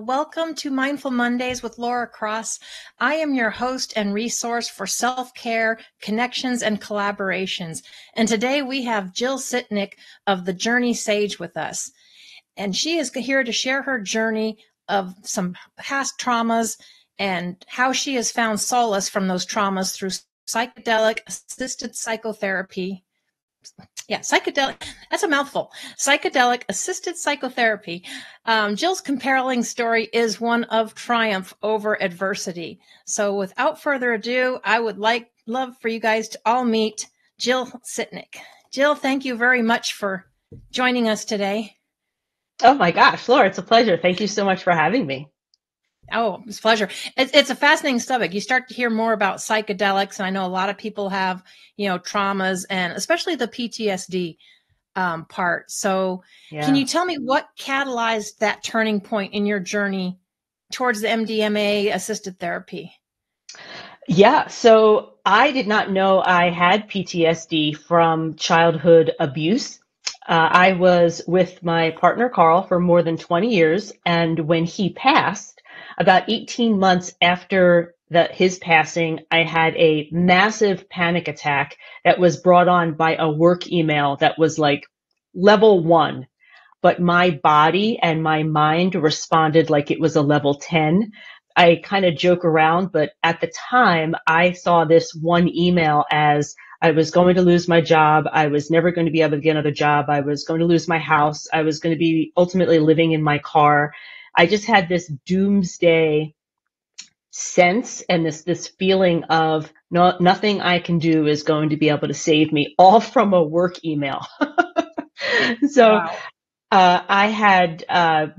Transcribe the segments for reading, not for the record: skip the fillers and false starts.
welcome to Mindful Mondays with Laura Cross. I am your host and resource for self-care, connections, and collaborations. And today we have Jill Sitnick of The Journey Sage with us. And she is here to share her journey of some past traumas and how she has found solace from those traumas through psychedelic-assisted psychotherapy. Yeah, psychedelic, that's a mouthful. Psychedelic-assisted psychotherapy. Jill's compelling story is one of triumph over adversity. So without further ado, I would love for you guys to all meet Jill Sitnick. Jill, thank you very much for joining us today. Oh my gosh, Laura, it's a pleasure. Thank you so much for having me. Oh, it's a pleasure. It's a fascinating subject. You start to hear more about psychedelics, and I know a lot of people have, traumas, and especially the PTSD part. So Can you tell me what catalyzed that turning point in your journey towards the MDMA assisted therapy? Yeah, so I did not know I had PTSD from childhood abuse. I was with my partner, Carl, for more than 20 years. And when he passed, about 18 months after his passing, I had a massive panic attack that was brought on by a work email that was like level 1. But my body and my mind responded like it was a level 10. I kind of joke around, but at the time I saw this one email as I was going to lose my job. I was never going to be able to get another job. I was going to lose my house. I was going to be ultimately living in my car. I just had this doomsday sense and this feeling of nothing I can do is going to be able to save me, all from a work email. So wow. I had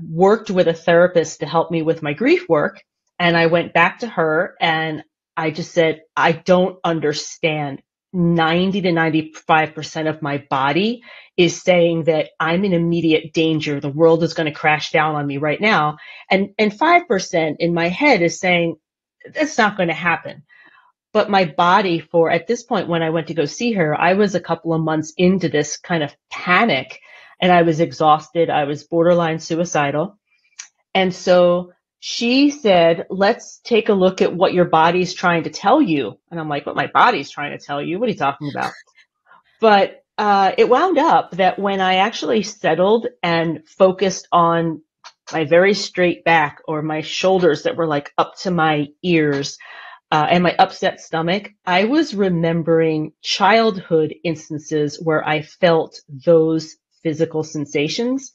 worked with a therapist to help me with my grief work. And I went back to her and I just said, I don't understand. 90 to 95% of my body is saying that I'm in immediate danger. The world is going to crash down on me right now. And 5% in my head is saying, that's not going to happen. But my body, at this point, when I went to go see her, I was a couple of months into this kind of panic and I was exhausted. I was borderline suicidal. And so she said, let's take a look at what your body's trying to tell you. And I'm like, what my body's trying to tell you? What are you talking about? But it wound up that when I actually settled and focused on my very straight back or my shoulders that were like up to my ears and my upset stomach, I was remembering childhood instances where I felt those physical sensations.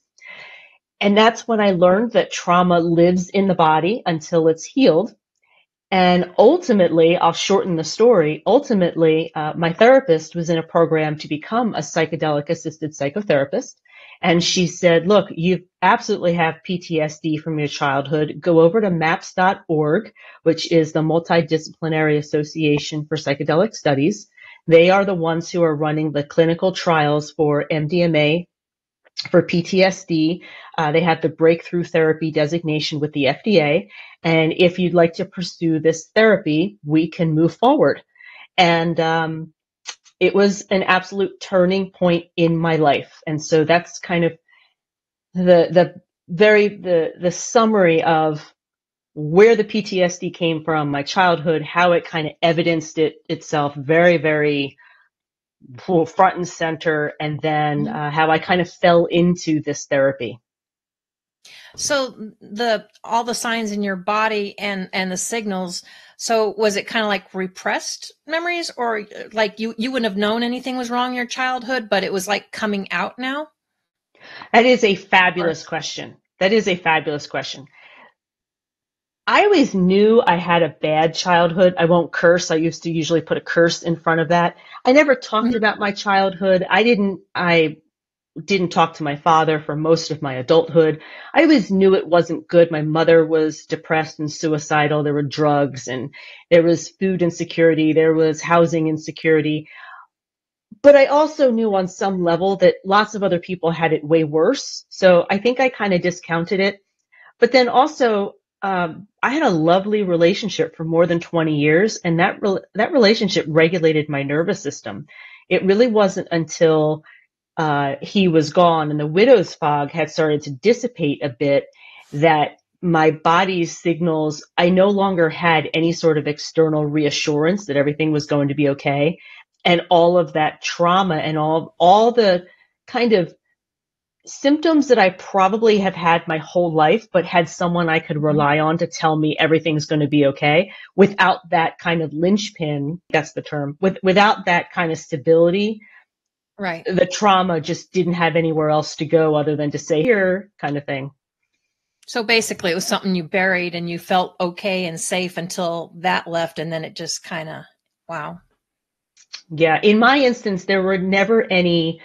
And that's when I learned that trauma lives in the body until it's healed. And ultimately, I'll shorten the story. Ultimately, my therapist was in a program to become a psychedelic-assisted psychotherapist. And she said, look, you absolutely have PTSD from your childhood. Go over to MAPS.org, which is the Multidisciplinary Association for Psychedelic Studies. They are the ones who are running the clinical trials for MDMA, for PTSD. They have the breakthrough therapy designation with the FDA. And if you'd like to pursue this therapy, we can move forward. And it was an absolute turning point in my life. And so that's kind of the summary of where the PTSD came from, my childhood, how it kind of evidenced itself very, very front and center, and then how I kind of fell into this therapy. So all the signs in your body and the signals, so was it kind of like repressed memories, or like you wouldn't have known anything was wrong in your childhood, but it was like coming out now? That is a fabulous question. I always knew I had a bad childhood. I won't curse. I used to usually put a curse in front of that. I never talked about my childhood. I didn't talk to my father for most of my adulthood. I always knew it wasn't good. My mother was depressed and suicidal. There were drugs and there was food insecurity. There was housing insecurity. But I also knew on some level that lots of other people had it way worse. So I think I kind of discounted it. But then also, I had a lovely relationship for more than 20 years, and that relationship regulated my nervous system. It really wasn't until he was gone and the widow's fog had started to dissipate a bit that my body's signals, I no longer had any sort of external reassurance that everything was going to be okay. And all of that trauma and all the kind of symptoms that I probably have had my whole life, but had someone I could Mhm. rely on to tell me everything's going to be okay. Without that kind of linchpin, that's the term, without that kind of stability, Right. the trauma just didn't have anywhere else to go other than to say here kind of thing. So basically, it was something you buried and you felt okay and safe until that left. And then it just kind of, wow. Yeah. In my instance, there were never any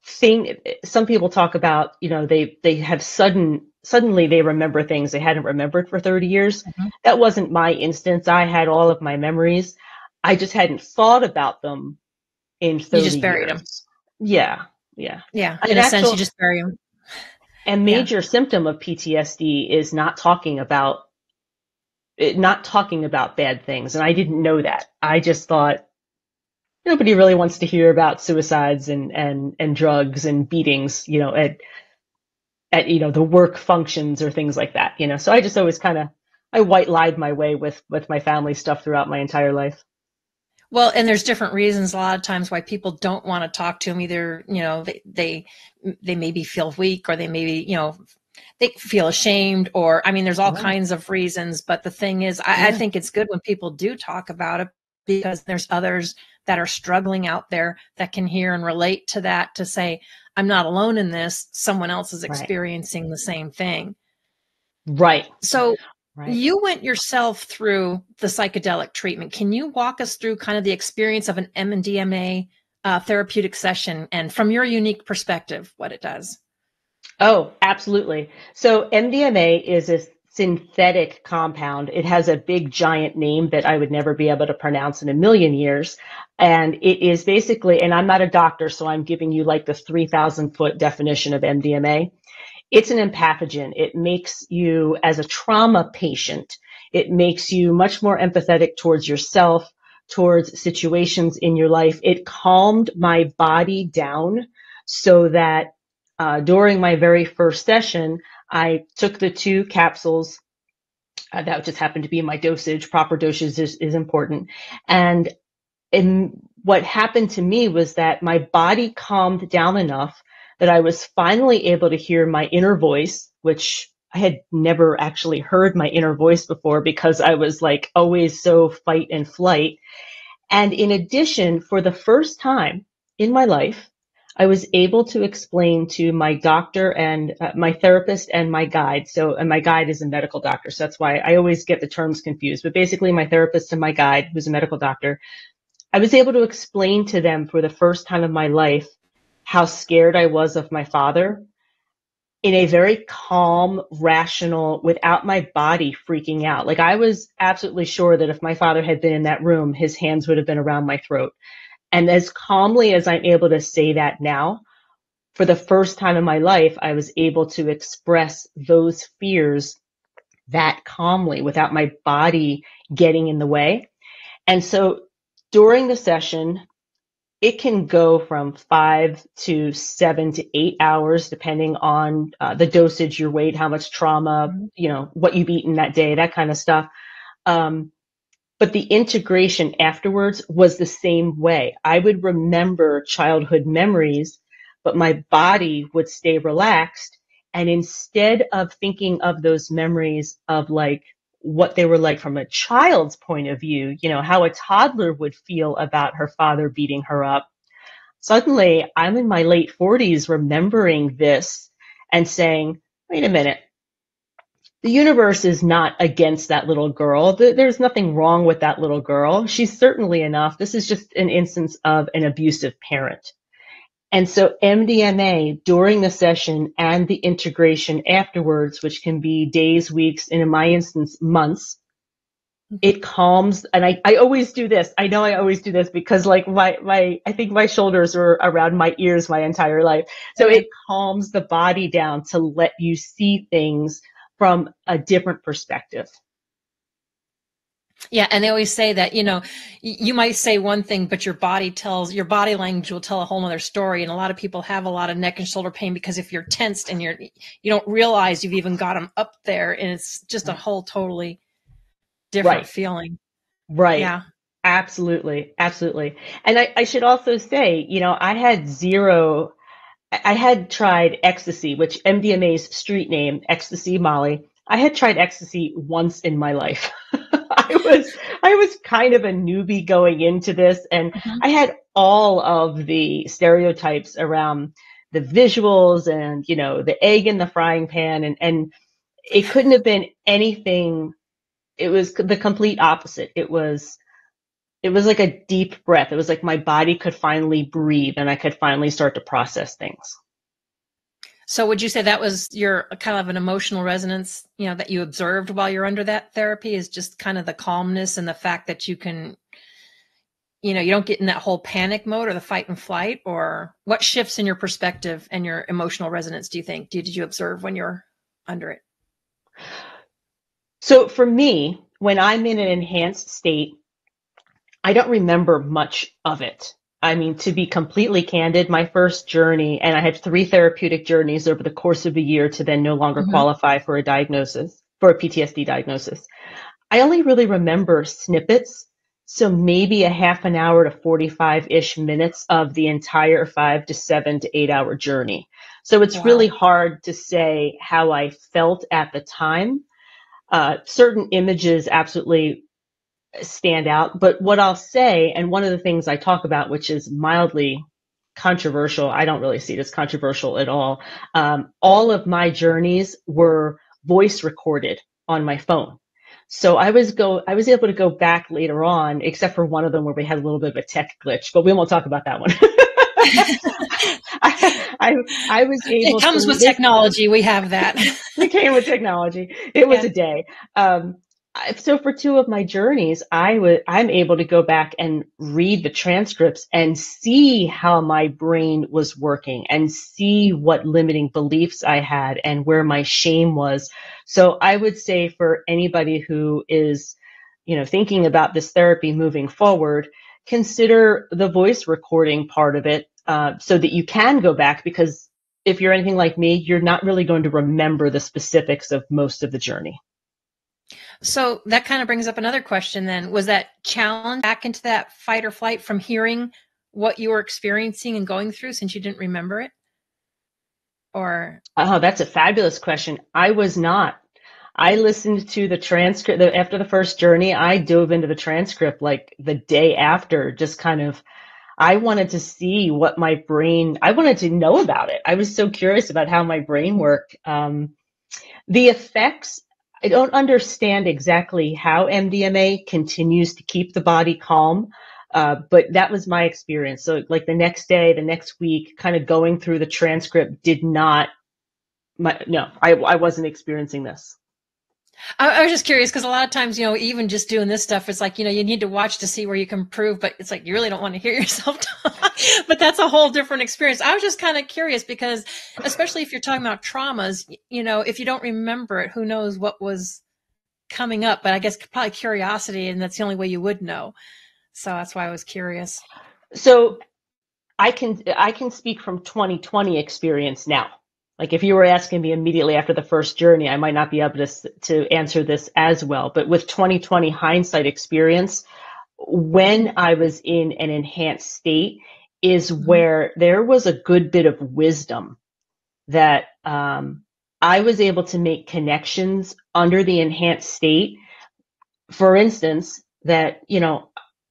thing. Some people talk about, they have suddenly they remember things they hadn't remembered for 30 years. Mhm. That wasn't my instance. I had all of my memories. I just hadn't thought about them in You 30 just buried them. years. Yeah. Yeah. Yeah. An In a sense, you actual just bury them. and Yeah. major symptom of PTSD is not talking about bad things. And I didn't know that. I just thought nobody really wants to hear about suicides and drugs and beatings, at the work functions or things like that. So I just always I white lied my way with my family stuff throughout my entire life. Well, and there's different reasons a lot of times why people don't want to talk to them. Either, they maybe feel weak, or they maybe, they feel ashamed, or, I mean, there's all Right. kinds of reasons. But the thing is, I Yeah. think it's good when people do talk about it, because there's others that are struggling out there that can hear and relate to that, to say, I'm not alone in this. Someone else is Right. experiencing the same thing. Right. So Right. you went yourself through the psychedelic treatment. Can you walk us through kind of the experience of an MDMA therapeutic session, and from your unique perspective, what it does? Oh, absolutely. So MDMA is a synthetic compound. It has a big giant name that I would never be able to pronounce in a million years. And it is basically, and I'm not a doctor, so I'm giving you like the 3,000-foot definition of MDMA. It's an empathogen. It makes you, as a trauma patient, it makes you much more empathetic towards yourself, towards situations in your life. It calmed my body down so that during my very first session, I took the 2 capsules. That just happened to be my dosage. Proper dosage is important. And what happened to me was that my body calmed down enough that I was finally able to hear my inner voice, which I had never actually heard my inner voice before because I was like always so fight and flight. And in addition, for the first time in my life, I was able to explain to my doctor and my therapist and my guide. And my guide is a medical doctor. So that's why I always get the terms confused. But basically, my therapist and my guide, who's a medical doctor, I was able to explain to them for the first time in my life how scared I was of my father in a very calm, rational, without my body freaking out. Like I was absolutely sure that if my father had been in that room, his hands would have been around my throat. And as calmly as I'm able to say that now, for the first time in my life, I was able to express those fears that calmly without my body getting in the way. And so during the session, it can go from 5 to 7 to 8 hours, depending on the dosage, your weight, how much trauma, Mhm. what you've eaten that day, that kind of stuff. Um, but the integration afterwards was the same way. I would remember childhood memories, but my body would stay relaxed. And instead of thinking of those memories of like what they were like from a child's point of view, how a toddler would feel about her father beating her up, suddenly I'm in my late 40s remembering this and saying, wait a minute, the universe is not against that little girl. There's nothing wrong with that little girl. She's certainly enough. This is just an instance of an abusive parent. And so MDMA during the session and the integration afterwards, which can be days, weeks, and in my instance, months, it calms. And I always do this. I know I always do this because like I think my shoulders were around my ears my entire life. So Okay. it calms the body down to let you see things from a different perspective. Yeah, and they always say that, you might say one thing, but your body language will tell a whole nother story. And a lot of people have a lot of neck and shoulder pain because if you're tensed and you don't realize you've even got them up there, and it's just a whole totally different Right. feeling. Right. Yeah. Absolutely. Absolutely. And I should also say, I had tried ecstasy, which MDMA's street name, ecstasy Molly. I had tried ecstasy once in my life. I was kind of a newbie going into this, and Mhm. I had all of the stereotypes around the visuals and, the egg in the frying pan, and it couldn't have been anything. It was the complete opposite. It was like a deep breath. It was like my body could finally breathe and I could finally start to process things. So would you say that was your kind of an emotional resonance, that you observed while you're under that therapy, is just kind of the calmness and the fact that you can, you don't get in that whole panic mode or the fight and flight? Or what shifts in your perspective and your emotional resonance, do you think? Did you observe when you're under it? So for me, when I'm in an enhanced state, I don't remember much of it. I mean, to be completely candid, my first journey, and I had 3 therapeutic journeys over the course of a year to then no longer Mhm. qualify for a PTSD diagnosis. I only really remember snippets. So maybe a half an hour to 45-ish minutes of the entire 5 to 7 to 8 hour journey. So it's really Wow. hard to say how I felt at the time. Certain images absolutely stand out. But what I'll say, and one of the things I talk about, which is mildly controversial, I don't really see it as controversial at all of my journeys were voice recorded on my phone. So I was able to go back later on, except for one of them where we had a little bit of a tech glitch, but we won't talk about that one. I was It able comes to with technology. We have that. It came with technology. It was Yeah. a day. So for 2 of my journeys, I'm able to go back and read the transcripts and see how my brain was working and see what limiting beliefs I had and where my shame was. So I would say for anybody who is, thinking about this therapy moving forward, consider the voice recording part of it, so that you can go back, because if you're anything like me, you're not really going to remember the specifics of most of the journey. So that kind of brings up another question then. Was that challenge back into that fight or flight from hearing what you were experiencing and going through, since you didn't remember it? Or Oh, that's a fabulous question. I was not. I listened to the transcript after the first journey. I dove into the transcript like the day after, just kind of, I wanted to see I wanted to know about it. I was so curious about how my brain worked. The effects, I don't understand exactly how MDMA continues to keep the body calm, but that was my experience. So like the next day, the next week, kind of going through the transcript no, I wasn't experiencing this. I was just curious because a lot of times, even just doing this stuff, it's like, you need to watch to see where you can improve, but it's like you really don't want to hear yourself talk. But that's a whole different experience. I was just kind of curious because, especially if you're talking about traumas, if you don't remember it, who knows what was coming up? But I guess probably curiosity, and that's the only way you would know. So that's why I was curious. So I can speak from 2020 experience now. Like if you were asking me immediately after the first journey, I might not be able to answer this as well. But with 2020 hindsight experience, when I was in an enhanced state is Mhm. where there was a good bit of wisdom that I was able to make connections under the enhanced state. For instance, that,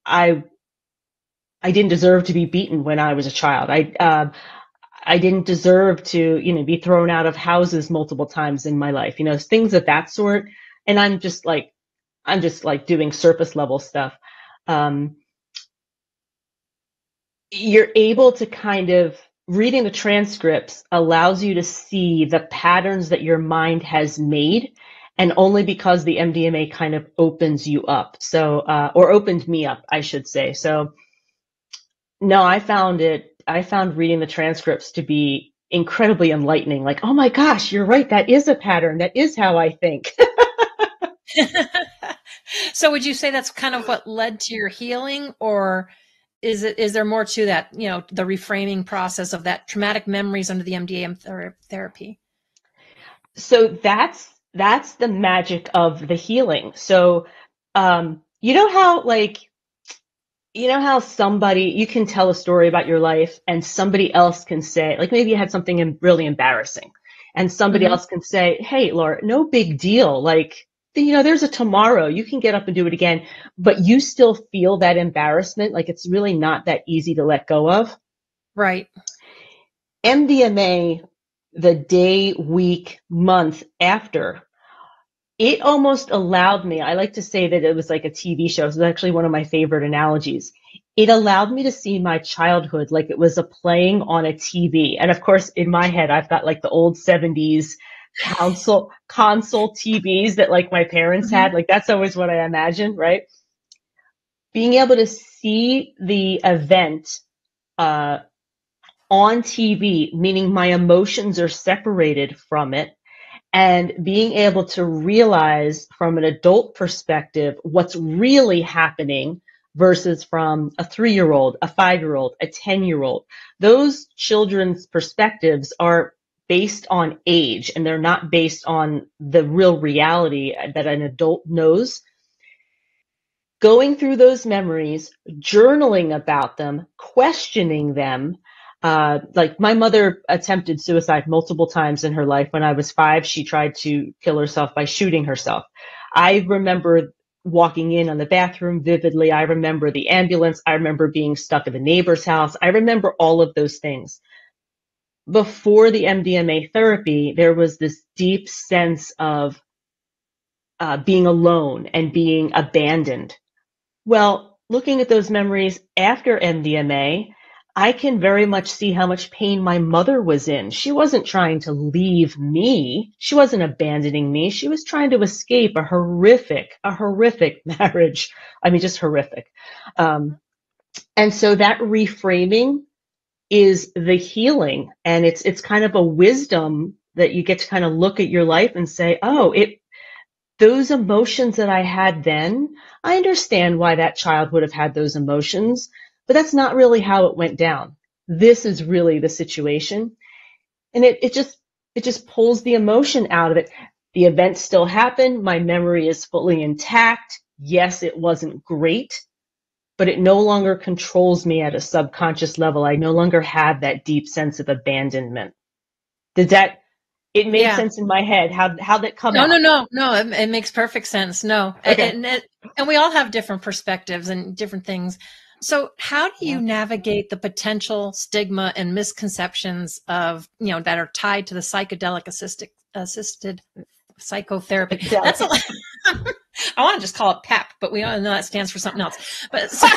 I I didn't deserve to be beaten when I was a child. I didn't deserve to, be thrown out of houses multiple times in my life, things of that sort. And I'm just like doing surface level stuff. Um, you're able to kind of reading the transcripts allows you to see the patterns that your mind has made, and only because the MDMA kind of opens you up. So, or opened me up, I should say. So, no, I found reading the transcripts to be incredibly enlightening. Like, oh my gosh, you're right. That is a pattern. That is how I think. So would you say that's kind of what led to your healing, or is there more to that, the reframing process of that traumatic memories under the MDMA therapy? So that's the magic of the healing. So you know how somebody, you can tell a story about your life and somebody else can say, like, maybe you had something really embarrassing and somebody Mm-hmm. else can say, hey, Laura, no big deal. Like, there's a tomorrow. You can get up and do it again, but you still feel that embarrassment. Like, it's really not that easy to let go of. Right. MDMA, the day, week, month after, it almost allowed me, I like to say that it was like a TV show. It's actually one of my favorite analogies. It allowed me to see my childhood like it was a playing on a TV. And of course, in my head, I've got like the old 70s console TVs that like my parents Mm-hmm. had. Like, that's always what I imagine, right? Being able to see the event on TV, meaning my emotions are separated from it, and being able to realize from an adult perspective what's really happening versus from a 3-year-old, a 5-year-old, a 10-year-old. Those children's perspectives are based on age, and they're not based on the real reality that an adult knows. Going through those memories, journaling about them, questioning them. Like, my mother attempted suicide multiple times in her life. When I was 5, she tried to kill herself by shooting herself. I remember walking in on the bathroom vividly. I remember the ambulance. I remember being stuck at the neighbor's house. I remember all of those things. Before the MDMA therapy, there was this deep sense of being alone and being abandoned. Well, looking at those memories after MDMA, I can very much see how much pain my mother was in. She wasn't trying to leave me. She wasn't abandoning me. She was trying to escape a horrific marriage. I mean, just horrific. And so that reframing is the healing. And it's kind of a wisdom that you get to kind of look at your life and say, oh, those emotions that I had then, I understand why that child would have had those emotions, but that's not really how it went down. This is really the situation. And it just pulls the emotion out of it. The event still happened. My memory is fully intact. Yes, it wasn't great, but it no longer controls me at a subconscious level. I no longer have that deep sense of abandonment. It made Yeah. sense in my head. How'd that come No, out? no, no, no. It makes perfect sense. No, Okay. and we all have different perspectives and different things. So, how do Yeah. you navigate the potential stigma and misconceptions of that are tied to the assisted psychotherapy? That's a. I want to just call it PEP, but we all know that stands for something else. But so,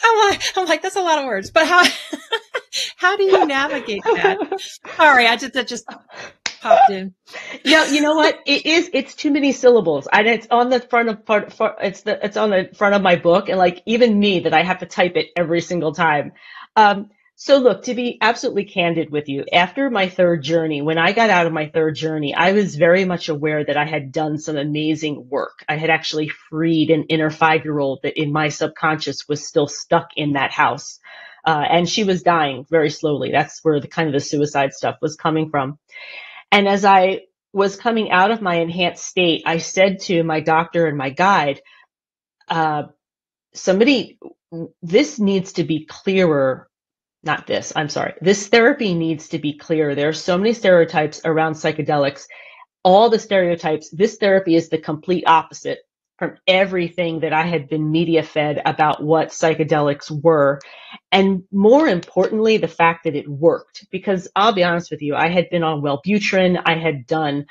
I'm like, that's a lot of words. But how do you navigate that? Sorry, that just popped in. Yeah, you know what? It's too many syllables. And it's on the front of it's on the front of my book. And like, even me, that I have to type it every single time. So look, to be absolutely candid with you, after my third journey, when I got out of my third journey, I was very much aware that I had done some amazing work. I had actually freed an inner 5-year-old that in my subconscious was still stuck in that house. And she was dying very slowly. That's where the kind of the suicide stuff was coming from. And as I was coming out of my enhanced state, I said to my doctor and my guide, uh, this needs to be clearer. Not this, I'm sorry. This therapy needs to be clearer. There are so many stereotypes around psychedelics. All the stereotypes, this therapy is the complete opposite from everything that I had been media fed about what psychedelics were. And more importantly, the fact that it worked. Because I'll be honest with you, I had been on Wellbutrin, I had done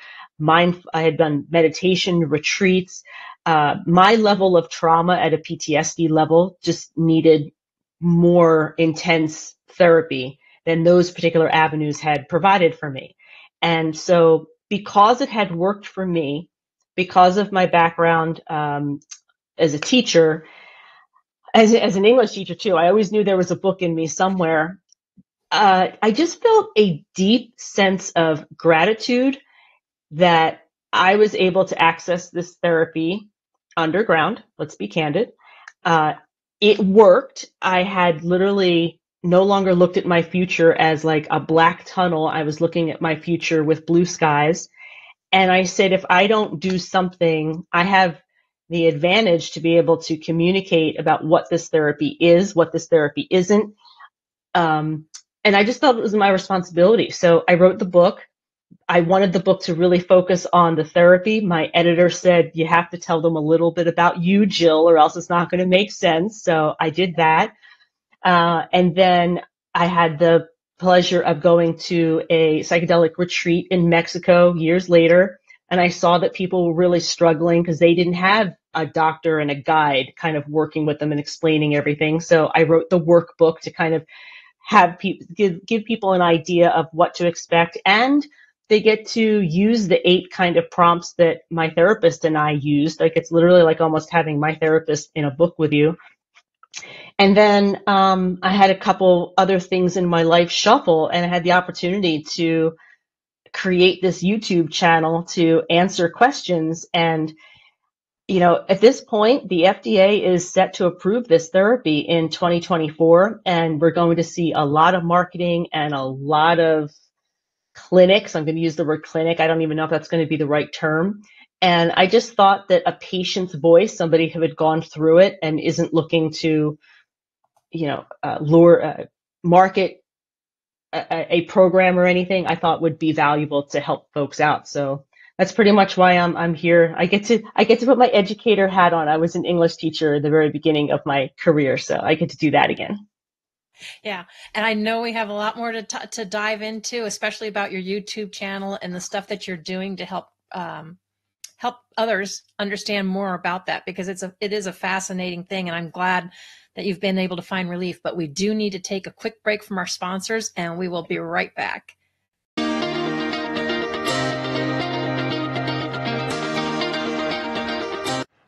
meditation retreats. My level of trauma at a PTSD level just needed more intense therapy than those particular avenues had provided for me. And so, because it had worked for me, because of my background as a teacher, as an English teacher too, I always knew there was a book in me somewhere. I just felt a deep sense of gratitude that I was able to access this therapy underground. Let's be candid. Uh, it worked. I had literally no longer looked at my future as like a black tunnel. I was looking at my future with blue skies. And I said, if I don't do something, I have the advantage to be able to communicate about what this therapy is, what this therapy isn't. And I just felt it was my responsibility. So I wrote the book. I wanted the book to really focus on the therapy. My editor said, you have to tell them a little bit about you, Jill, or else it's not going to make sense. So I did that. And then I had the pleasure of going to a psychedelic retreat in Mexico years later. And I saw that people were really struggling because they didn't have a doctor and a guide kind of working with them and explaining everything. So I wrote the workbook to kind of have people give people an idea of what to expect, and they get to use the 8 kind of prompts that my therapist and I used. Like, it's literally like almost having my therapist in a book with you. And then I had a couple other things in my life shuffle, and I had the opportunity to create this YouTube channel to answer questions. And at this point, the FDA is set to approve this therapy in 2024, and we're going to see a lot of marketing and a lot of clinics. I'm going to use the word clinic. I don't even know if that's going to be the right term. And I just thought that a patient's voice, somebody who had gone through it and isn't looking to, market a program or anything, I thought would be valuable to help folks out. So that's pretty much why I'm here. I get to put my educator hat on. I was an English teacher at the very beginning of my career, so I get to do that again. Yeah. And I know we have a lot more to dive into, especially about your YouTube channel and the stuff that you're doing to help others understand more about that, because it is a fascinating thing. And I'm glad that you've been able to find relief, but we do need to take a quick break from our sponsors, and we will be right back.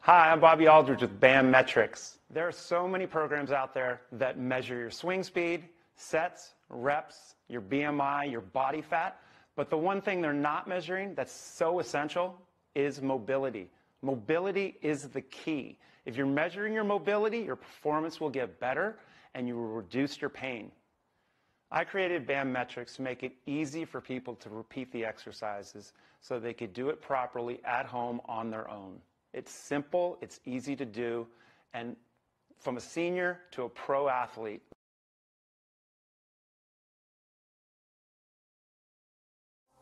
Hi, I'm Bobby Aldridge with BAM Metrics. There are so many programs out there that measure your swing speed, sets, reps, your BMI, your body fat, but the one thing they're not measuring that's so essential is mobility. Mobility is the key. If you're measuring your mobility, your performance will get better and you will reduce your pain. I created BAM Metrics to make it easy for people to repeat the exercises so they could do it properly at home on their own. It's simple, it's easy to do, and from a senior to a pro athlete.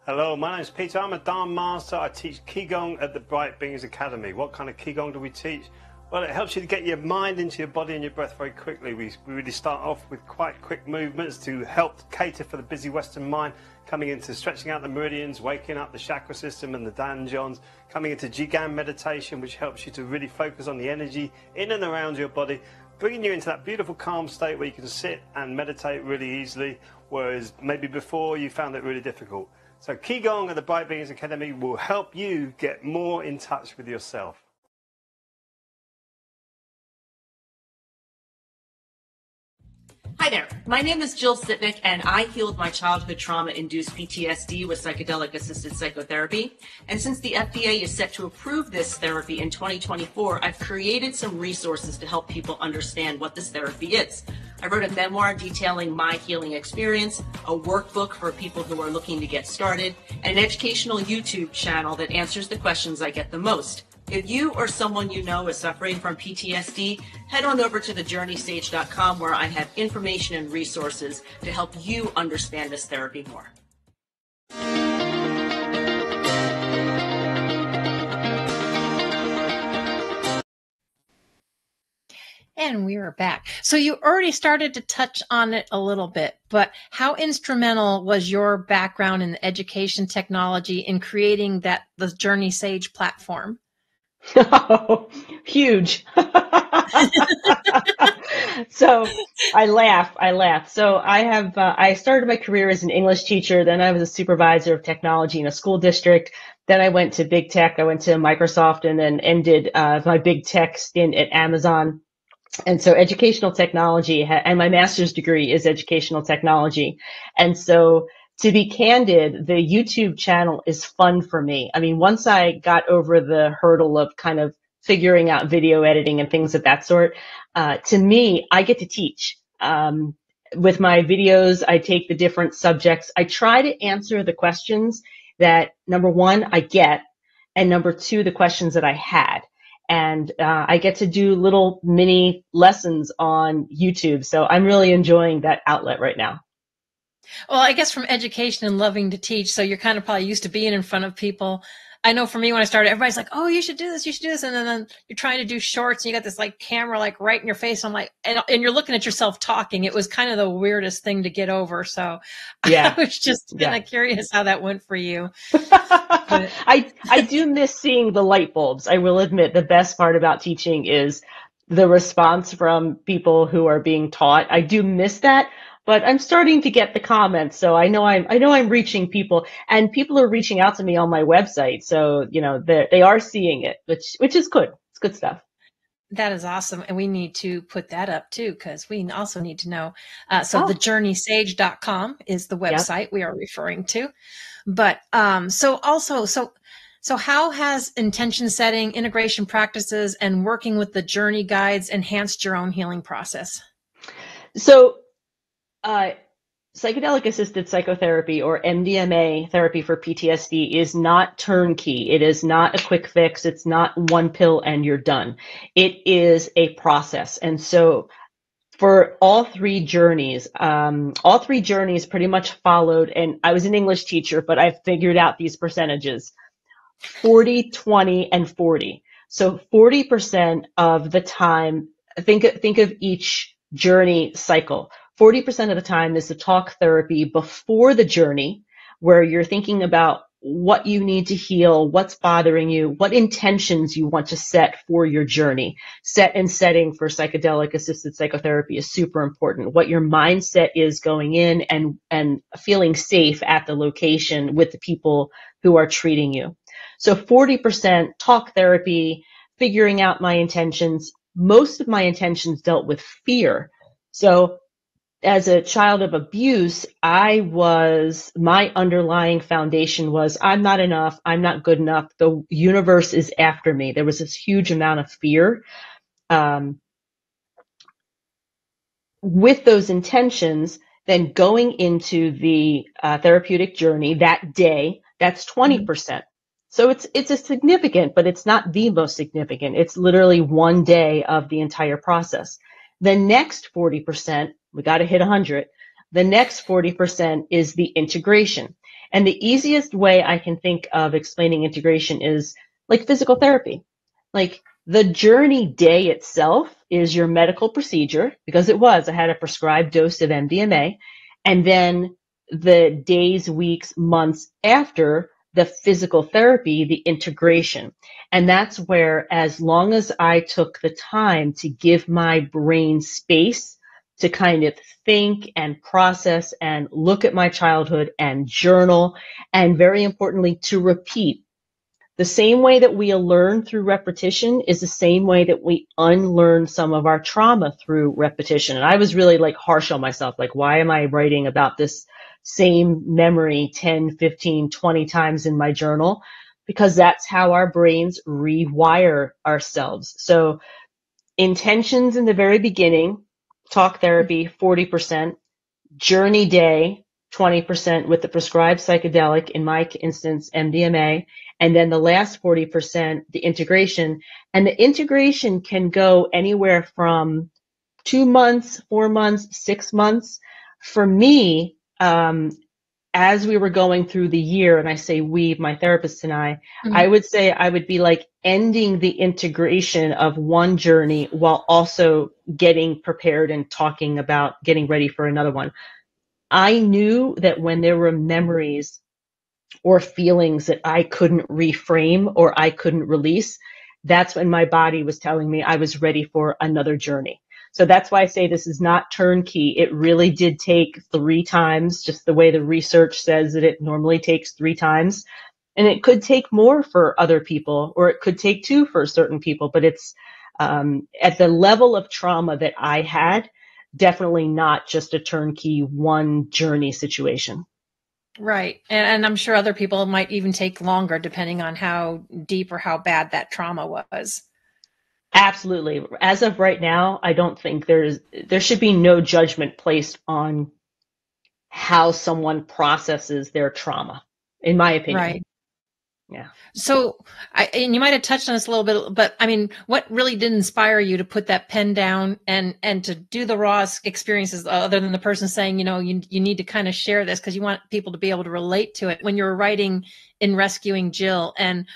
Hello, my name is Peter. I'm a Dharma Master. I teach Qigong at the Bright Beings Academy. What kind of Qigong do we teach? Well, it helps you to get your mind into your body and your breath very quickly. We really start off with quite quick movements to help cater for the busy Western mind, coming into stretching out the meridians, waking up the chakra system and the danjons, coming into Jigan meditation, which helps you to really focus on the energy in and around your body, bringing you into that beautiful calm state where you can sit and meditate really easily, whereas maybe before you found it really difficult. So Qigong at the Bright Beings Academy will help you get more in touch with yourself. Hi there, my name is Jill Sitnick, and I healed my childhood trauma-induced PTSD with psychedelic-assisted psychotherapy. And since the FDA is set to approve this therapy in 2024, I've created some resources to help people understand what this therapy is. I wrote a memoir detailing my healing experience, a workbook for people who are looking to get started, and an educational YouTube channel that answers the questions I get the most. If you or someone you know is suffering from PTSD, head on over to thejourneystage.com, where I have information and resources to help you understand this therapy more. And we are back. So you already started to touch on it a little bit, but how instrumental was your background in education technology in creating the Journey Sage platform? Oh, huge. So I laugh. So I started my career as an English teacher. Then I was a supervisor of technology in a school district. Then I went to big tech. I went to Microsoft and then ended my big tech stint at Amazon. And so educational technology, and my master's degree is educational technology. And so To be candid, the YouTube channel is fun for me. I mean, once I got over the hurdle of kind of figuring out video editing and things of that sort, to me, I get to teach. With my videos, I take the different subjects. I try to answer the questions that, number one, I get, and number two, the questions that I had. And I get to do little mini lessons on YouTube. So I'm really enjoying that outlet right now. Well, I guess from education and loving to teach, so you're kind of probably used to being in front of people. I know for me, when I started, everybody's like, "Oh, you should do this, you should do this," and then you're trying to do shorts, and you got this like camera like right in your face. I'm like, and you're looking at yourself talking. It was kind of the weirdest thing to get over. So Yeah, I was just kind of curious how that went for you. But I do miss seeing the light bulbs. I will admit the best part about teaching is the response from people who are being taught. I do miss that, but I'm starting to get the comments, so I know I'm reaching people, and people are reaching out to me on my website. So they are seeing it, which is good. It's good stuff. that is awesome. And we need to put that up too, because we also need to know. So Oh. thejourneysage.com is the website we are referring to. But so how has intention setting, integration practices, and working with the journey guides enhanced your own healing process? So, psychedelic-assisted psychotherapy, or MDMA therapy for PTSD, is not turnkey. It is not a quick fix. It's not one pill and you're done. It is a process. And so for all three journeys pretty much followed, and I was an English teacher, but I figured out these percentages: 40, 20, and 40. So 40% of the time, think of each journey cycle. 40% of the time is the talk therapy before the journey, where you're thinking about what you need to heal, what's bothering you, what intentions you want to set for your journey. Set and setting for psychedelic-assisted psychotherapy is super important. What your mindset is going in, and feeling safe at the location with the people who are treating you. So 40% talk therapy, figuring out my intentions. Most of my intentions dealt with fear. So as a child of abuse, my underlying foundation was, I'm not enough, I'm not good enough, the universe is after me. There was this huge amount of fear. With those intentions, then going into the therapeutic journey that day, that's 20%. So it's a significant, but it's not the most significant. It's literally one day of the entire process. The next 40%, we got to hit 100. The next 40% is the integration. And the easiest way I can think of explaining integration is like physical therapy. Like, the journey day itself is your medical procedure, because I had a prescribed dose of MDMA. And then the days, weeks, months after, the physical therapy, the integration. And that's where, as long as I took the time to give my brain space to kind of think and process and look at my childhood and journal, and very importantly, to repeat. The same way that we learn through repetition is the same way that we unlearn some of our trauma through repetition. And I was really like harsh on myself. Like, why am I writing about this same memory 10, 15, 20 times in my journal? Because that's how our brains rewire ourselves. So intentions in the very beginning, talk therapy, 40%, journey day, 20% with the prescribed psychedelic, in my instance, MDMA, and then the last 40%, the integration. And the integration can go anywhere from 2 months, 4 months, 6 months. For me, as we were going through the year, and I say we, my therapist and I would say I would be like ending the integration of one journey while also getting prepared and talking about getting ready for another one. I knew that when there were memories or feelings that I couldn't reframe or I couldn't release, that's when my body was telling me I was ready for another journey. So that's why I say this is not turnkey. It really did take 3 times, just the way the research says that it normally takes 3 times. And it could take more for other people, or it could take 2 for certain people, but it's at the level of trauma that I had, definitely not just a turnkey one journey situation. Right. And I'm sure other people might even take longer depending on how deep or how bad that trauma was. Absolutely. As of right now, I don't think there should be no judgment placed on how someone processes their trauma, in my opinion. Right. Yeah. So, and you might have touched on this a little bit, but I mean, what really did inspire you to put that pen down and to do the raw experiences, other than the person saying, you need to kind of share this because you want people to be able to relate to it when you're writing in Rescuing Jill? And,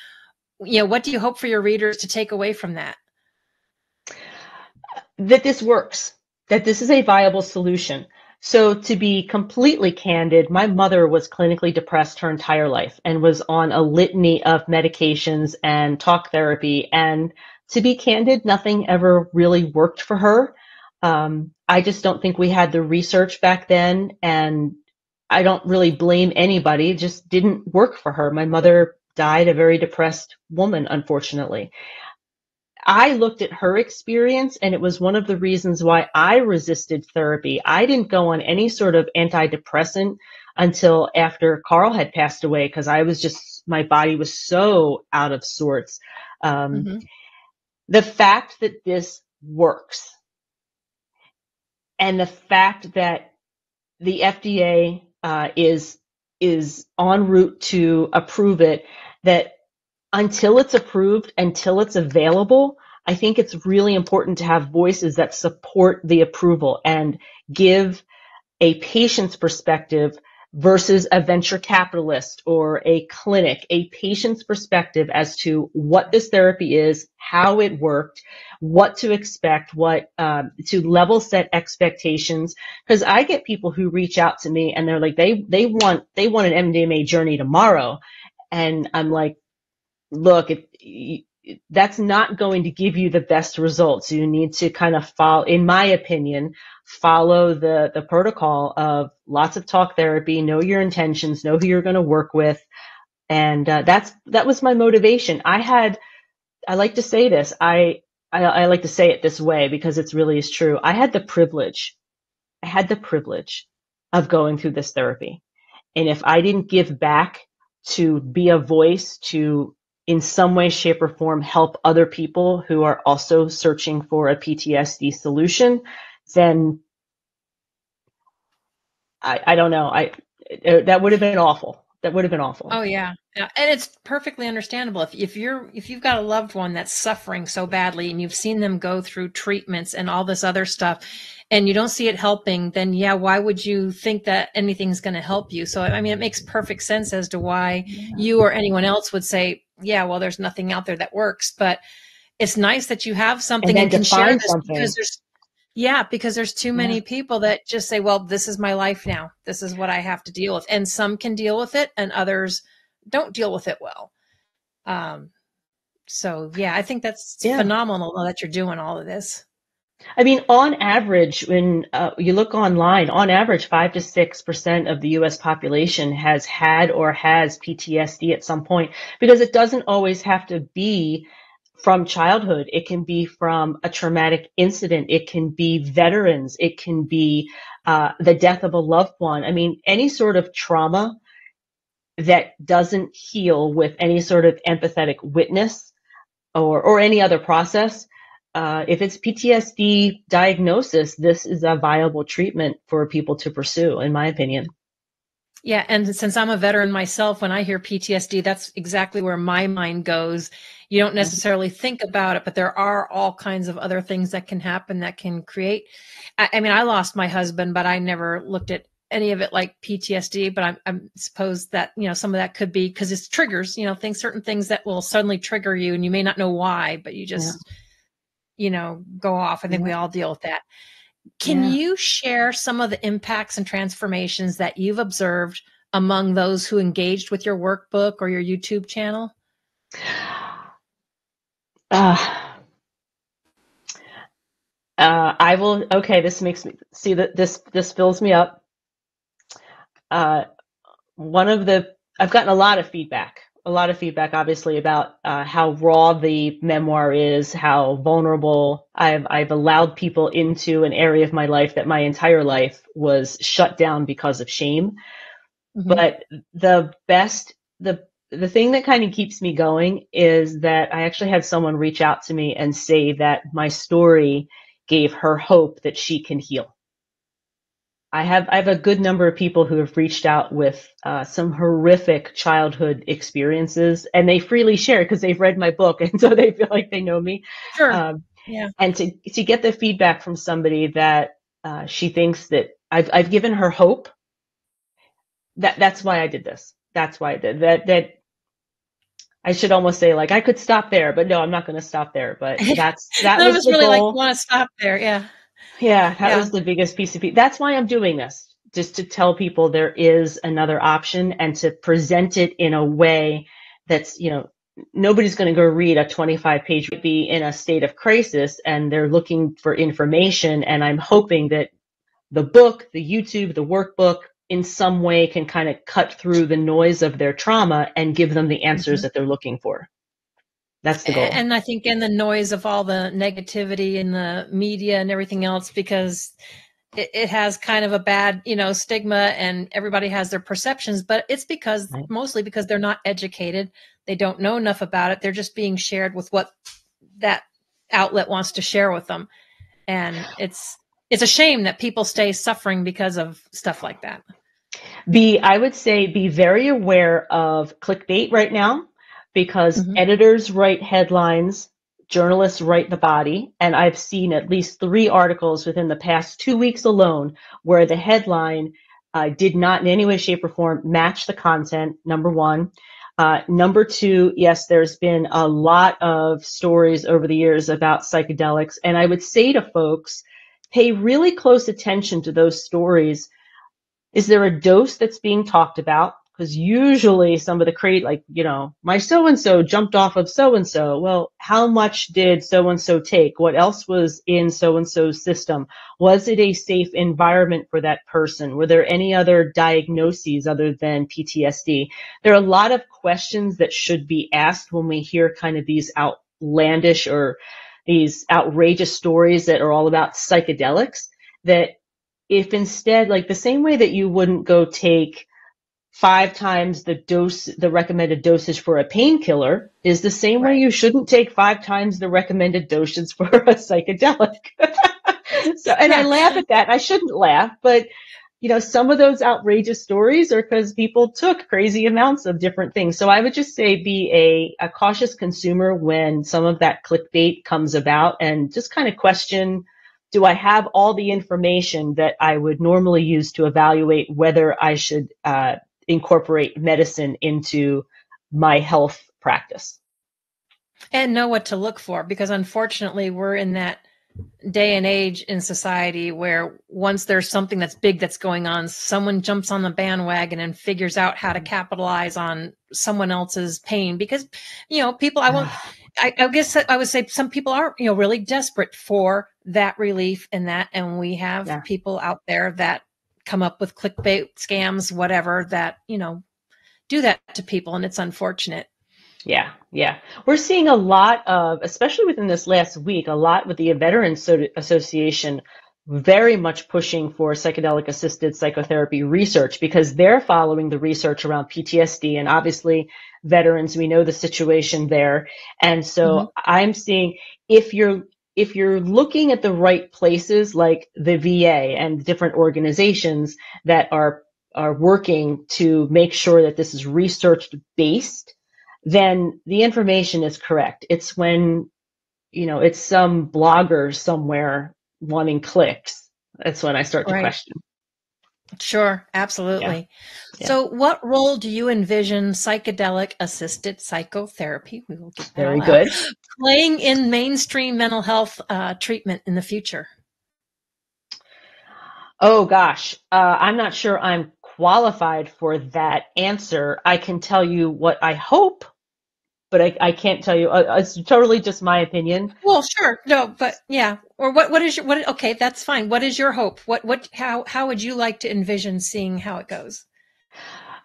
what do you hope for your readers to take away from that? That this works, that this is a viable solution. So to be completely candid, my mother was clinically depressed her entire life and was on a litany of medications and talk therapy. And to be candid, nothing ever really worked for her. I just don't think we had the research back then, and I don't really blame anybody. It just didn't work for her. My mother died a very depressed woman, unfortunately. I looked at her experience, and it was one of the reasons why I resisted therapy. I didn't go on any sort of antidepressant until after Carl had passed away, because my body was so out of sorts. Mm-hmm. The fact that this works, and the fact that the FDA is en route to approve it, that until it's approved, until it's available, I think it's really important to have voices that support the approval and give a patient's perspective versus a venture capitalist or a clinic, a patient's perspective as to what this therapy is, how it worked, what to expect, to level set expectations. Because I get people who reach out to me and they're like, they want an MDMA journey tomorrow. And I'm like, look, that's not going to give you the best results. You need to kind of follow, in my opinion, follow the protocol of lots of talk therapy, know your intentions, know who you're going to work with. And that was my motivation. I like to say this. I like to say it this way because it really is true. I had the privilege of going through this therapy. And if I didn't give back to be a voice, to in some way, shape, or form help other people who are also searching for a PTSD solution, then I don't know. That would have been awful. That would have been awful. Oh yeah. Yeah. And it's perfectly understandable. If you've got a loved one that's suffering so badly and you've seen them go through treatments and all this other stuff and you don't see it helping, then yeah, why would you think that anything's going to help you? So, I mean, it makes perfect sense as to why you or anyone else would say, yeah, well, there's nothing out there that works, but it's nice that you have something and can share this because there's too many people that just say, well, this is my life now. This is what I have to deal with. And some can deal with it and others don't deal with it well. So yeah, I think that's phenomenal that you're doing all of this. I mean, on average, when you look online, on average, 5 to 6% of the U.S. population has had or has PTSD at some point, because it doesn't always have to be from childhood. It can be from a traumatic incident. It can be veterans. It can be the death of a loved one. I mean, any sort of trauma that doesn't heal with any sort of empathetic witness or any other process. If it's PTSD diagnosis, this is a viable treatment for people to pursue, in my opinion. Yeah. And since I'm a veteran myself, when I hear PTSD, that's exactly where my mind goes. You don't necessarily think about it, but there are all kinds of other things that can happen that can create. I mean, I lost my husband, but I never looked at any of it like PTSD, but I suppose that, some of that could be because it's triggers, certain things that will suddenly trigger you and you may not know why, but you just, go off. I think we all deal with that. Can you share some of the impacts and transformations that you've observed among those who engaged with your workbook or your YouTube channel? I will. Okay, this makes me see that this fills me up. I've gotten a lot of feedback, obviously, about how raw the memoir is, how vulnerable. I've allowed people into an area of my life that my entire life was shut down because of shame. But the thing that kind of keeps me going is that I actually had someone reach out to me and say that my story gave her hope that she can heal. I have a good number of people who have reached out with some horrific childhood experiences, and they freely share because they've read my book, and so they feel like they know me. Sure. Yeah. And to get the feedback from somebody that she thinks that I've given her hope. That's why I did this. That's why I did that. I should almost say, like, I could stop there, but no, I'm not going to stop there. But that None of was us the really goal. want to stop there. Yeah. Yeah, that was the biggest piece of feedback. That's why I'm doing this, just to tell people there is another option and to present it in a way that's, nobody's going to go read a 25-page, be in a state of crisis and they're looking for information. And I'm hoping that the book, the YouTube, the workbook in some way can kind of cut through the noise of their trauma and give them the answers that they're looking for. That's the goal. And I think in the noise of all the negativity in the media and everything else, because it has kind of a bad, stigma, and everybody has their perceptions, but it's because mostly because they're not educated. They don't know enough about it. They're just being shared with what that outlet wants to share with them. And it's a shame that people stay suffering because of stuff like that. I would say be very aware of clickbait right now, because editors write headlines, journalists write the body. And I've seen at least 3 articles within the past 2 weeks alone where the headline did not in any way, shape, or form match the content, number one. Number two, yes, there's been a lot of stories over the years about psychedelics. And I would say to folks, pay really close attention to those stories. Is there a dose that's being talked about? Because usually some of the my so-and-so jumped off of so-and-so. Well, how much did so-and-so take? What else was in so-and-so's system? Was it a safe environment for that person? Were there any other diagnoses other than PTSD? There are a lot of questions that should be asked when we hear kind of these outlandish or these outrageous stories that are all about psychedelics, that if instead, like the same way that you wouldn't go take 5 times the recommended dosage for a painkiller, is the same way you shouldn't take 5 times the recommended dosage for a psychedelic. I laugh at that. I shouldn't laugh, but some of those outrageous stories are because people took crazy amounts of different things. So I would just say be a cautious consumer when some of that clickbait comes about, and just kind of question, do I have all the information that I would normally use to evaluate whether I should incorporate medicine into my health practice? And know what to look for, because unfortunately we're in that day and age in society where once there's something that's big that's going on, someone jumps on the bandwagon and figures out how to capitalize on someone else's pain. Because, people, I guess I would say some people are, really desperate for that relief and that. And we have people out there that come up with clickbait scams, whatever, that, do that to people. And it's unfortunate. Yeah. We're seeing a lot of, especially within this last week, a lot with the Veterans Association very much pushing for psychedelic-assisted psychotherapy research, because they're following the research around PTSD. And obviously, veterans, we know the situation there. And so I'm seeing, if you're looking at the right places, like the VA and different organizations that are working to make sure that this is research-based, then the information is correct. It's when, it's some blogger somewhere wanting clicks. That's when I start to question. Sure, absolutely. Yeah. So what role do you envision psychedelic-assisted psychotherapy, we will get that very good, playing in mainstream mental health treatment in the future? Oh, gosh. I'm not sure I'm qualified for that answer. I can tell you what I hope, but I can't tell you. It's totally just my opinion. Well, sure. No, but yeah. Or what is your, okay, that's fine. What is your hope? How would you like to envision seeing how it goes?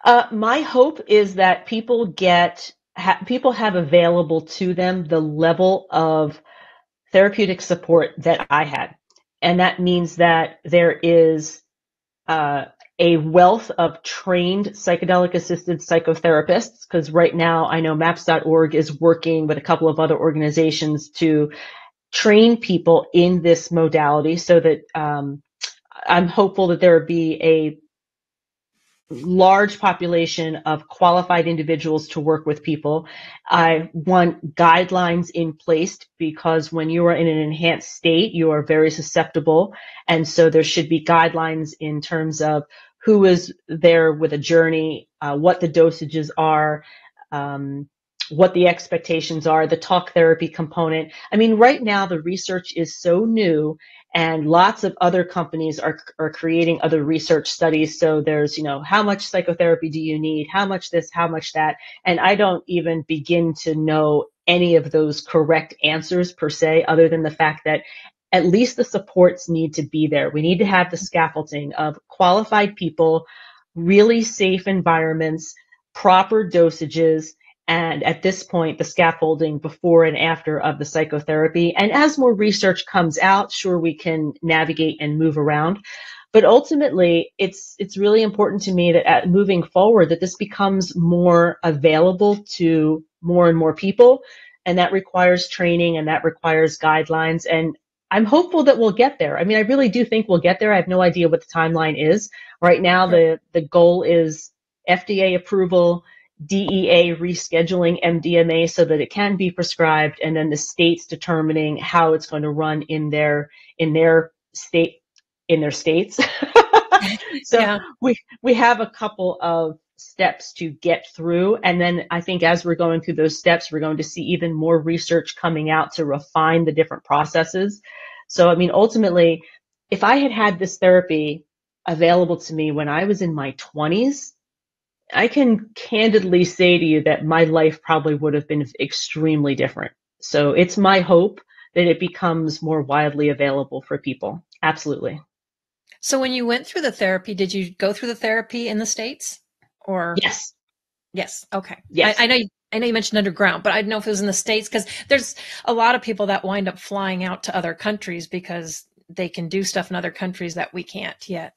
My hope is that people have available to them the level of therapeutic support that I had. And that means that there is a a wealth of trained psychedelic-assisted psychotherapists, because right now I know MAPS.org is working with a couple of other organizations to train people in this modality, so that I'm hopeful that there will be a large population of qualified individuals to work with people. I want guidelines in place, because when you are in an enhanced state, you are very susceptible. And so there should be guidelines in terms of who is there with a journey, what the dosages are, what the expectations are, the talk therapy component. I mean, right now the research is so new, and lots of other companies are creating other research studies. So there's, how much psychotherapy do you need? How much this, how much that? And I don't even begin to know any of those correct answers per se, other than the fact that at least the supports need to be there. We need to have the scaffolding of qualified people, really safe environments, proper dosages, and at this point, the scaffolding before and after of the psychotherapy. And as more research comes out, sure, we can navigate and move around. But ultimately, it's really important to me that moving forward, that this becomes more available to more and more people. And that requires training, and that requires guidelines. And I'm hopeful that we'll get there. I mean, I really do think we'll get there. I have no idea what the timeline is. Right now, the goal is FDA approval, DEA rescheduling MDMA so that it can be prescribed, and then the states determining how it's going to run in their states. So yeah. we have a couple of steps to get through, and then I think as we're going through those steps, we're going to see even more research coming out to refine the different processes. So I mean, ultimately, if I had this therapy available to me when I was in my 20s, I can candidly say to you that my life probably would have been extremely different. So it's my hope that it becomes more widely available for people. Absolutely. So when you went through the therapy, did you go through the therapy in the States, or? Yes. Yes. Okay. Yes. I know you mentioned underground, but I didn't know if it was in the States, because there's a lot of people that wind up flying out to other countries because they can do stuff in other countries that we can't yet.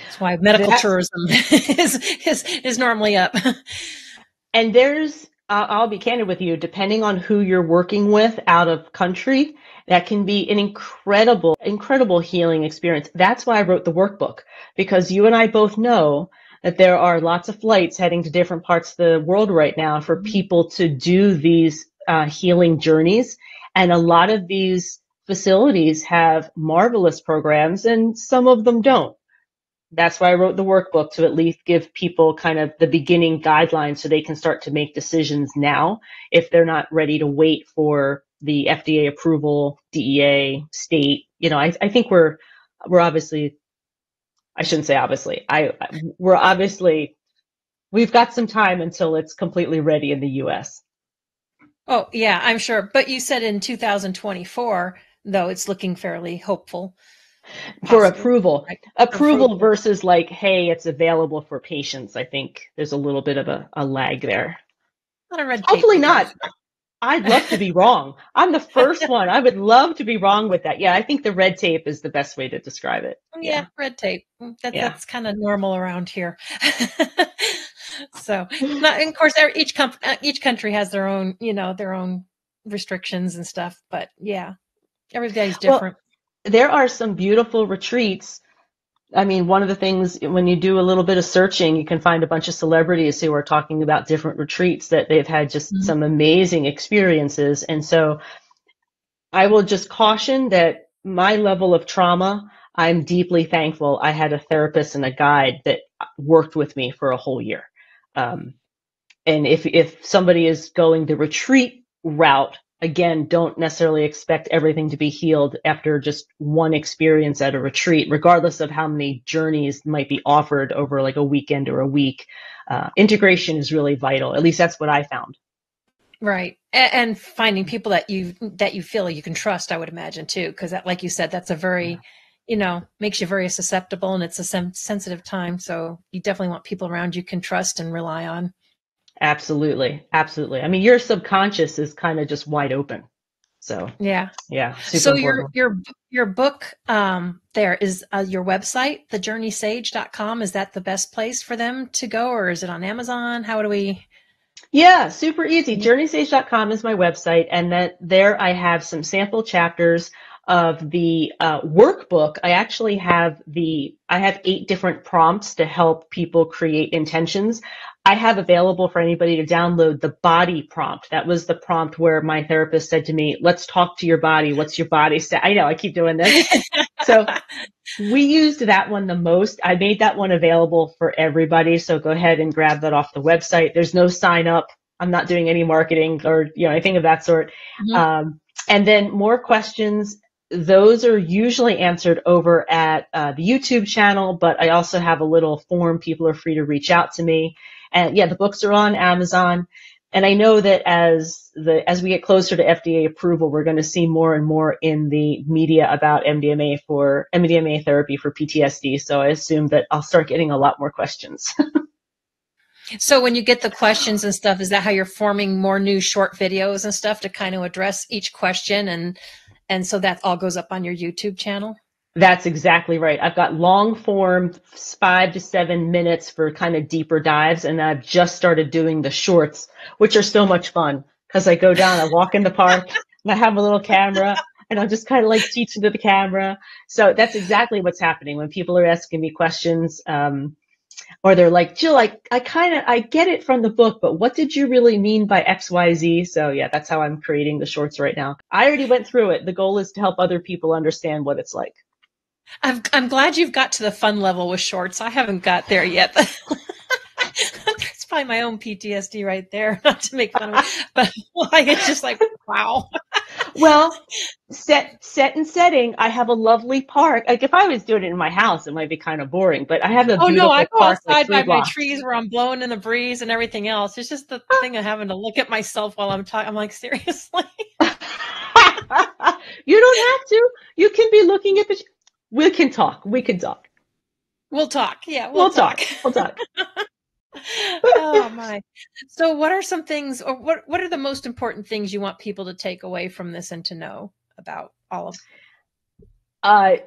That's why medical tourism is normally up. And there's, I'll be candid with you, depending on who you're working with out of country, that can be an incredible healing experience. That's why I wrote the workbook, because you and I both know that there are lots of flights heading to different parts of the world right now for people to do these healing journeys. And a lot of these facilities have marvelous programs, and some of them don't. That's why I wrote the workbook, to at least give people kind of the beginning guidelines so they can start to make decisions now if they're not ready to wait for the FDA approval, DEA, state. I think we're obviously, I shouldn't say obviously, we've got some time until it's completely ready in the US. Oh, yeah, I'm sure. But you said in 2024, though, it's looking fairly hopeful. For approval. Right. Approval versus like, hey, it's available for patients. I think there's a little bit of a lag there. Not a red tape. Hopefully not. I'd love to be wrong. I'm the first one. I would love to be wrong with that. Yeah, I think the red tape is the best way to describe it. Yeah, red tape. That's kind of normal around here. So, and of course, each country has their own, their own restrictions and stuff. But yeah, every day's different. Well, there are some beautiful retreats. I mean, one of the things, when you do a little bit of searching, you can find a bunch of celebrities who are talking about different retreats that they've had just some amazing experiences. And so I will just caution that my level of trauma, I'm deeply thankful I had a therapist and a guide that worked with me for a whole year. And if somebody is going the retreat route, again, don't necessarily expect everything to be healed after just one experience at a retreat, regardless of how many journeys might be offered over like a weekend or a week. Integration is really vital. At least that's what I found. Right. And finding people that you feel you can trust, I would imagine too, because like you said, that's a very, makes you very susceptible, and it's a sensitive time. So you definitely want people around you can trust and rely on. Absolutely. Absolutely. I mean, your subconscious is kind of just wide open. So Yeah. yeah, super So important. your book there is your website, thejourneysage.com. Is that the best place for them to go, or is it on Amazon? How do we? Yeah, super easy. JourneySage.com is my website, and that there I have some sample chapters of the workbook. I have 8 different prompts to help people create intentions. I have available for anybody to download the body prompt. That was the prompt where my therapist said to me, "Let's talk to your body. What's your body say?" I know I keep doing this. So we used that one the most. I made that one available for everybody. So go ahead and grab that off the website. There's no sign up. I'm not doing any marketing or, anything of that sort. Mhm. And then more questions. Those are usually answered over at the YouTube channel, but I also have a little form. People are free to reach out to me. And yeah, the books are on Amazon. And I know that as we get closer to FDA approval, we're going to see more and more in the media about MDMA therapy for PTSD. So I assume that I'll start getting a lot more questions. So when you get the questions and stuff, is that how you're forming more new short videos and stuff to kind of address each question, and so that all goes up on your YouTube channel? That's exactly right. I've got long form, 5 to 7 minutes for kind of deeper dives. And I've just started doing the shorts, which are so much fun because I go down, I walk in the park and I have a little camera and I'm just kind of like teaching to the camera. So that's exactly what's happening when people are asking me questions. Or they're like, "Jill, I get it from the book, but what did you really mean by XYZ?" So yeah, that's how I'm creating the shorts right now. I already went through it. The goal is to help other people understand what it's like. I'm glad you've got to the fun level with shorts. I haven't got there yet. It's probably my own PTSD right there, not to make fun of it, but like, it's just like, wow. Well, set and setting, I have a lovely park. Like if I was doing it in my house, it might be kind of boring, but I have a Oh no, I beautiful go park like outside 3 by my blocks. trees where I'm blowing in the breeze and everything else. It's just the thing of having to look at myself while I'm talking. I'm like, seriously? You don't have to. You can be looking at we can talk. We can talk. We'll talk. Yeah, We'll talk. We'll talk. Oh my. So what are some things, or what are the most important things you want people to take away from this and to know about all of?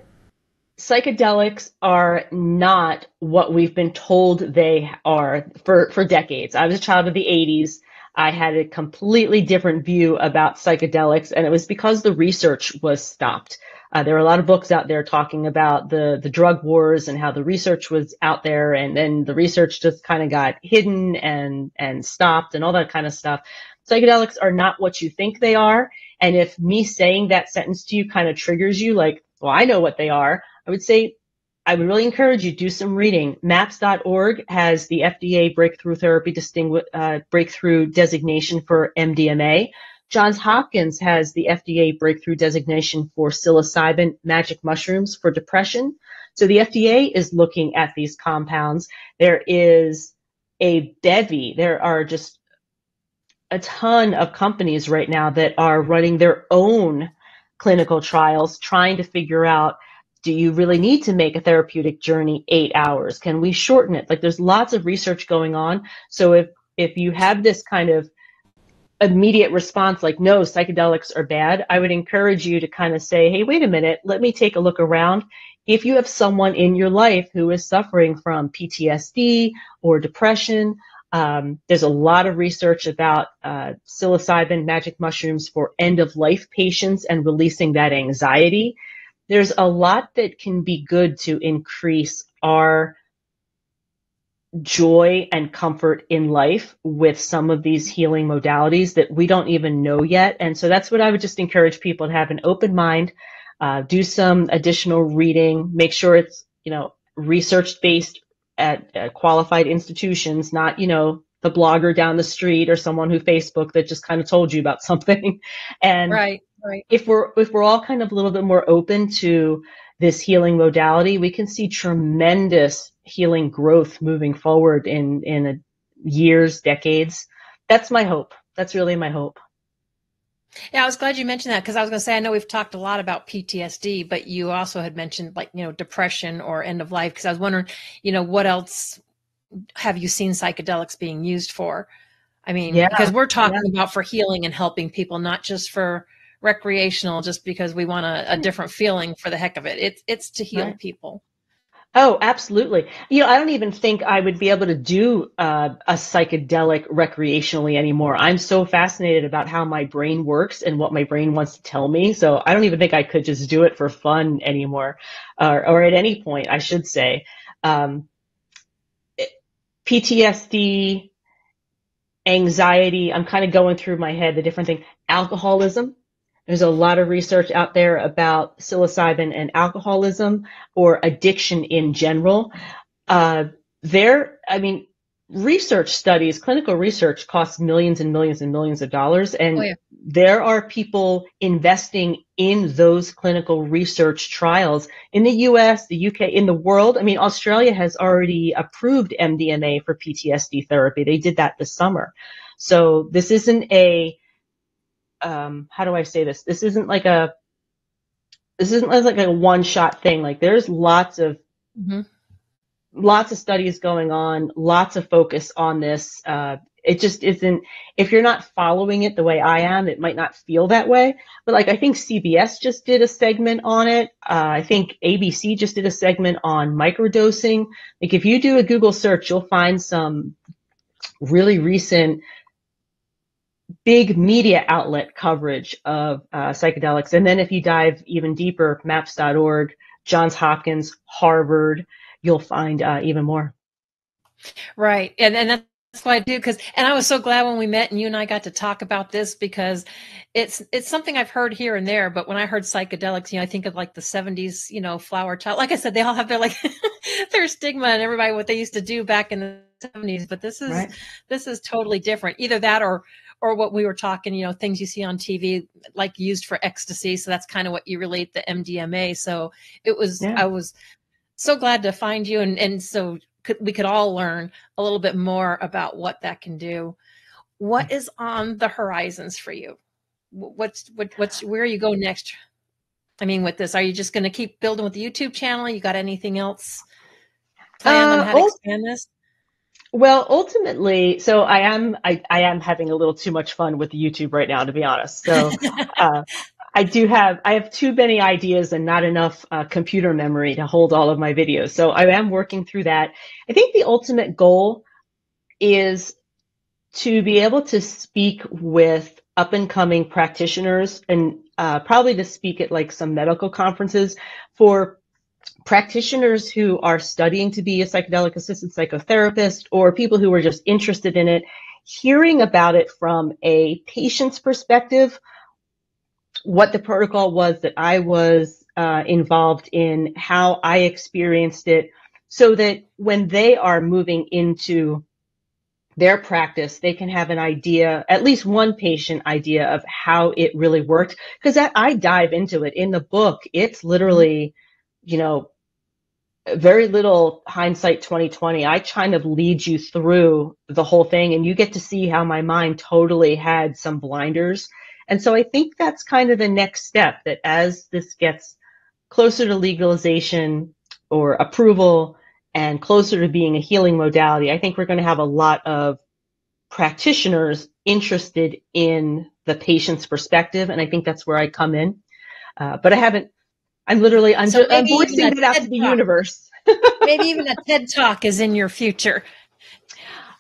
Psychedelics are not what we've been told they are for decades. I was a child of the 80s. I had a completely different view about psychedelics, and it was because the research was stopped. There are a lot of books out there talking about the drug wars and how the research was out there, and then the research just kind of got hidden and stopped and all that kind of stuff. Psychedelics are not what you think they are. And if me saying that sentence to you kind of triggers you, like, well, I know what they are, I would say I would really encourage you to do some reading. MAPS.org has the FDA breakthrough designation for MDMA. Johns Hopkins has the FDA breakthrough designation for psilocybin magic mushrooms for depression. So the FDA is looking at these compounds. There is a bevy. There are just a ton of companies right now that are running their own clinical trials, trying to figure out, do you really need to make a therapeutic journey 8 hours? Can we shorten it? Like there's lots of research going on. So if you have this kind of immediate response, like, no, psychedelics are bad, I would encourage you to kind of say, hey, wait a minute, let me take a look around. If you have someone in your life who is suffering from PTSD or depression, there's a lot of research about psilocybin magic mushrooms for end-of-life patients and releasing that anxiety. There's a lot that can be good to increase our joy and comfort in life with some of these healing modalities that we don't even know yet. And so that's what I would just encourage people to have: an open mind, do some additional reading, make sure it's, research based at qualified institutions, not, the blogger down the street or someone who Facebook that just kind of told you about something. And Right. if we're all kind of a little bit more open to this healing modality, we can see tremendous healing growth moving forward in years, decades. That's my hope. That's really my hope. Yeah, I was glad you mentioned that, because I was going to say, I know we've talked a lot about PTSD, but you also had mentioned, like, depression or end of life, because I was wondering, what else have you seen psychedelics being used for? I mean, because we're talking about for healing and helping people, not just for recreational just because we want a different feeling for the heck of it. It's to heal Right. people. Oh, absolutely. I don't even think I would be able to do a psychedelic recreationally anymore. I'm so fascinated about how my brain works and what my brain wants to tell me. So I don't even think I could just do it for fun anymore, or at any point, I should say. Um, PTSD, anxiety, I'm kind of going through my head the different things. Alcoholism. There's a lot of research out there about psilocybin and alcoholism or addiction in general. Research studies, clinical research costs millions and millions and millions of dollars. And Oh, yeah. there are people investing in those clinical research trials in the US, the UK, in the world. I mean, Australia has already approved MDMA for PTSD therapy. They did that this summer. So this isn't how do I say this? This isn't like a one-shot thing. Like there's lots of studies going on, lots of focus on this. It just isn't, if you're not following it the way I am, it might not feel that way. But like, I think CBS just did a segment on it. I think ABC just did a segment on microdosing. Like if you do a Google search, you'll find some really recent big media outlet coverage of psychedelics. And then if you dive even deeper, maps.org, Johns Hopkins, Harvard, you'll find even more. Right. And that's what I do. And I was so glad when we met and you and I got to talk about this, because it's something I've heard here and there. But when I heard psychedelics, I think of like the 70s, flower child. Like I said, they all have their their stigma and everybody, what they used to do back in the 70s. But this is, Right. This is totally different. Either that or what we were talking, things you see on TV, like used for ecstasy. So that's kind of what you relate the MDMA. So I was so glad to find you. And so we could all learn a little bit more about what that can do. What is on the horizons for you? Where are you going next? I mean, with this, are you just going to keep building with the YouTube channel? You got anything else planned on how to expand this? Well, ultimately, so I am having a little too much fun with YouTube right now, to be honest. So, I have too many ideas and not enough computer memory to hold all of my videos. So I am working through that. I think the ultimate goal is to be able to speak with up and coming practitioners and probably to speak at like some medical conferences for practitioners who are studying to be a psychedelic assisted psychotherapist or people who are just interested in it, hearing about it from a patient's perspective, what the protocol was that I was involved in, how I experienced it, so that when they are moving into their practice, they can have an idea, at least one patient idea of how it really worked. Because I dive into it in the book. It's literally, very little hindsight 2020. I kind of lead you through the whole thing and you get to see how my mind totally had some blinders. And so I think that's kind of the next step, that as this gets closer to legalization or approval and closer to being a healing modality, I think we're going to have a lot of practitioners interested in the patient's perspective. And I think that's where I come in. But I'm voicing it out to the universe. Maybe even a TED Talk is in your future.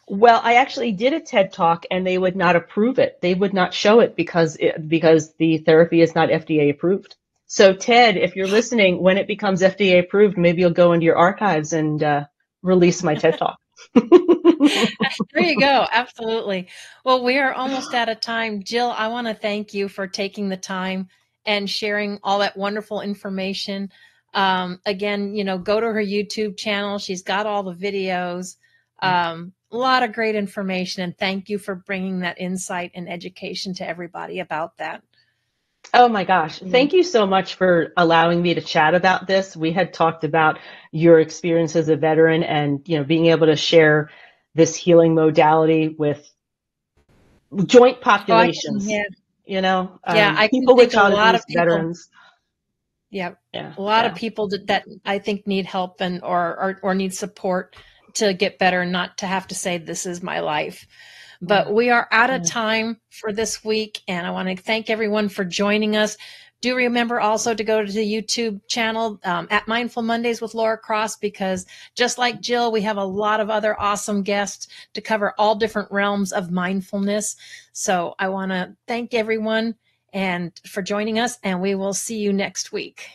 Well, I actually did a TED Talk and they would not approve it. They would not show it because the therapy is not FDA approved. So Ted, if you're listening, when it becomes FDA approved, maybe you'll go into your archives and release my TED Talk. There you go. Absolutely. Well, we are almost out of time. Jill, I want to thank you for taking the time and sharing all that wonderful information. Again, go to her YouTube channel. She's got all the videos, a lot of great information. And thank you for bringing that insight and education to everybody about that. Oh my gosh. Thank you so much for allowing me to chat about this. We had talked about your experience as a veteran and, being able to share this healing modality with joint populations, I people with a lot of people, veterans. A lot of people that I think need help or need support to get better, not to have to say, this is my life. But we are out of time for this week, and I want to thank everyone for joining us. Do remember also to go to the YouTube channel at Mindful Mondays with Laura Cross, because just like Jill, we have a lot of other awesome guests to cover all different realms of mindfulness. So I want to thank everyone and for joining us, and we will see you next week.